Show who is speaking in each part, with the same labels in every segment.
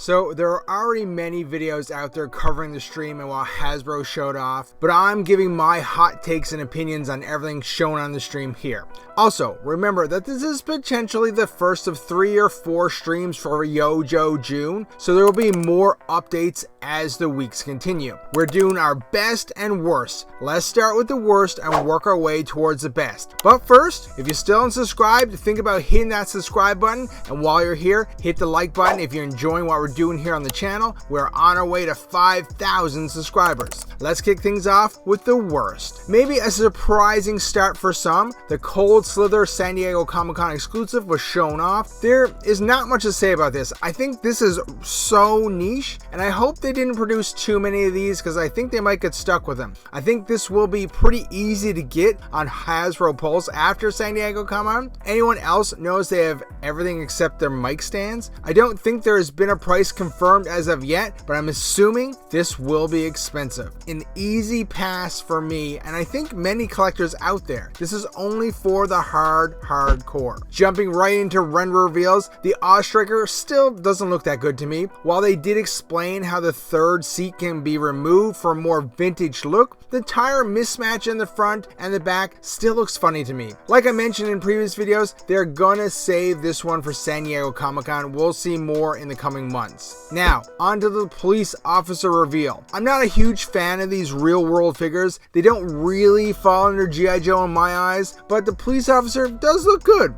Speaker 1: So there are already many videos out there covering the stream and what Hasbro showed off, but I'm giving my hot takes and opinions on everything shown on the stream here. Also, remember that this is potentially the first of 3 or 4 streams for Yojo June, so there will be more updates as the weeks continue. We're doing our best and worst. Let's start with the worst and work our way towards the best. But first, if you're still unsubscribed, think about hitting that subscribe button, and while you're here, hit the like button if you're enjoying what we're doing here on the channel. We're on our way to 5,000 subscribers. Let's kick things off with the worst. Maybe a surprising start for some, the Cold Slither San Diego Comic-Con exclusive was shown off. There is not much to say about this. I think this is so niche, and I hope they didn't produce too many of these because I think they might get stuck with them. I think this will be pretty easy to get on Hasbro Pulse after San Diego Comic-Con. Anyone else knows they have everything except their mic stands. I don't think there has been a price confirmed as of yet, but I'm assuming this will be expensive. An easy pass for me, and I think many collectors out there. This is only for the hardcore. Jumping right into render reveals, the Striker still doesn't look that good to me. While they did explain how the third seat can be removed for a more vintage look, the tire mismatch in the front and the back still looks funny to me. Like I mentioned in previous videos, they're gonna save this one for San Diego Comic-Con. We'll see more in the coming months. Now, onto the police officer reveal. I'm not a huge fan of these real world figures. They don't really fall under G.I. Joe in my eyes, but the police officer does look good.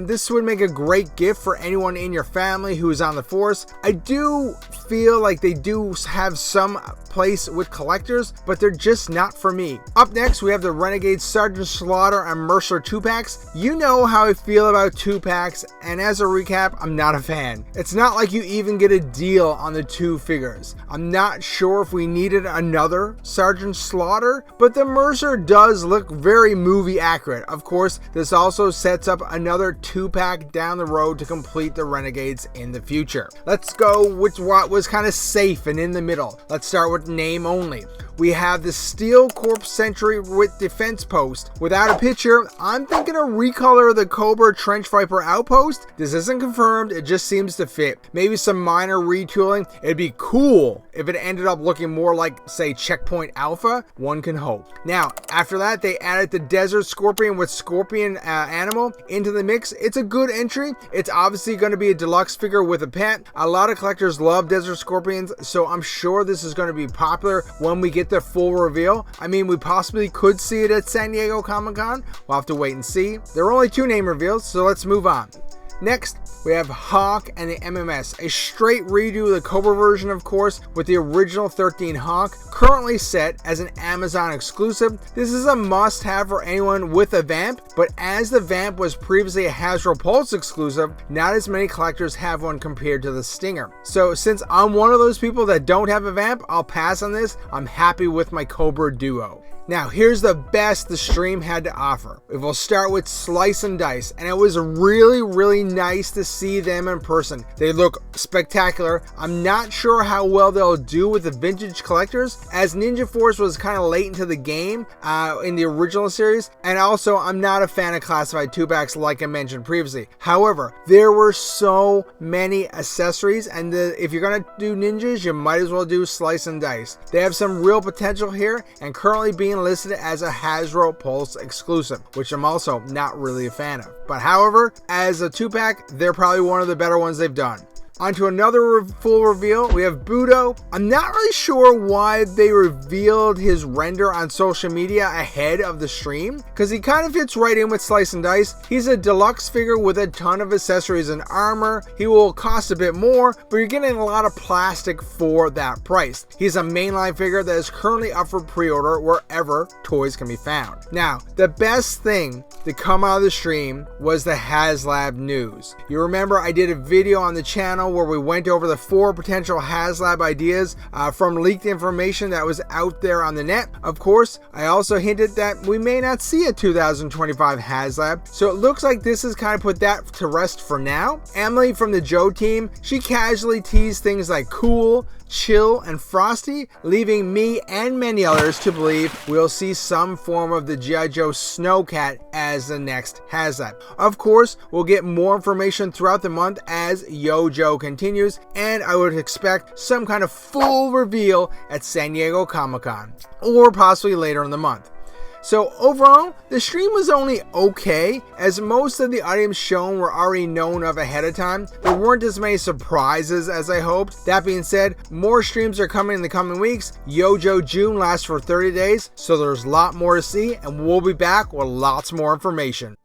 Speaker 1: This would make a great gift for anyone in your family who is on the force. I do feel like they do have some place with collectors, but they're just not for me. Up next, we have the Renegade Sergeant Slaughter and Mercer 2-packs. You know how I feel about 2-packs, and as a recap, I'm not a fan. It's not like you even get a deal on the 2 figures. I'm not sure if we needed another Sergeant Slaughter, but the Mercer does look very movie accurate. Of course, this also sets up another 2-pack down the road to complete the Renegades in the future. Let's go with what was kind of safe and in the middle. Let's start with name only. We have the Steel Corps Sentry with Defense Post. Without a picture, I'm thinking a recolor of the Cobra Trench Viper Outpost. This isn't confirmed, it just seems to fit. Maybe some minor retooling. It'd be cool if it ended up looking more like, say, Checkpoint Alpha. One can hope. Now, after that, they added the Desert Scorpion with Scorpion Animal into the mix. It's a good entry. It's obviously going to be a deluxe figure with a pet. A lot of collectors love Desert Scorpions, so I'm sure this is going to be popular when we get the full reveal. I mean, we possibly could see it at San Diego Comic-Con. We'll have to wait and see. There are only 2 name reveals, so let's move on. Next, we have Hawk and the MMS, a straight redo of the Cobra version, of course, with the original 13 Hawk, currently set as an Amazon exclusive. This is a must-have for anyone with a Vamp, but as the Vamp was previously a Hasbro Pulse exclusive, not as many collectors have one compared to the Stinger. So since I'm one of those people that don't have a Vamp, I'll pass on this. I'm happy with my Cobra Duo. Now, here's the best the stream had to offer. We'll start with Slice and Dice, and it was really nice to see them in person. They look spectacular. I'm not sure how well they'll do with the vintage collectors, as Ninja Force was kind of late into the game in the original series, and also I'm not a fan of classified 2-packs like I mentioned previously. However, there were so many accessories, and if you're gonna do ninjas, you might as well do Slice and Dice. They have some real potential here, and currently being listed as a Hasbro Pulse exclusive, which I'm also not really a fan of. But however, as a 2-pack, they're probably one of the better ones they've done. Onto another full reveal, we have Budo. I'm not really sure why they revealed his render on social media ahead of the stream, because he kind of fits right in with Slice and Dice. He's a deluxe figure with a ton of accessories and armor. He will cost a bit more, but you're getting a lot of plastic for that price. He's a mainline figure that is currently up for pre-order wherever toys can be found. Now, the best thing to come out of the stream was the HasLab news. You remember I did a video on the channel where we went over the 4 potential HasLab ideas from leaked information that was out there on the net. Of course, I also hinted that we may not see a 2025 HasLab, so it looks like this has kind of put that to rest for now. Emily from the Joe team, she casually teased things like cool, chill and frosty, leaving me and many others to believe we'll see some form of the G.I. Joe Snowcat as the next HasLab. Of course, we'll get more information throughout the month as YoJoe continues, and I would expect some kind of full reveal at San Diego Comic-Con, or possibly later in the month. So overall, the stream was only okay, as most of the items shown were already known of ahead of time. There weren't as many surprises as I hoped. That being said, more streams are coming in the coming weeks. YoJoe June lasts for 30 days, so there's a lot more to see, and we'll be back with lots more information.